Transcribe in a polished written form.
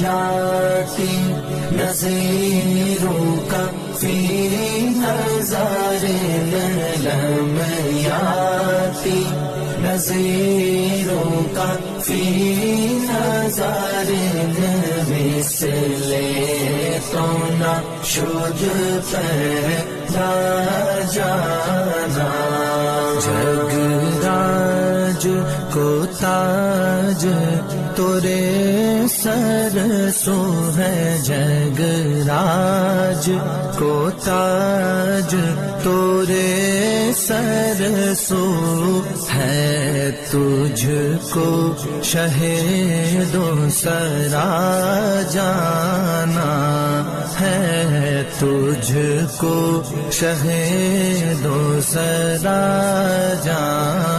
یاتی نظیروں کا فی نظر لم یاتی نظیروں کا فی نظر مثل تو نہ شد پیدا جانا جگ راج کو تاج تورے سر سو ہے جگ راج کو تاج تورے سر سو ہے تجھ کو شہید و سرا جانا ہے تجھ کو شہید و سرا جانا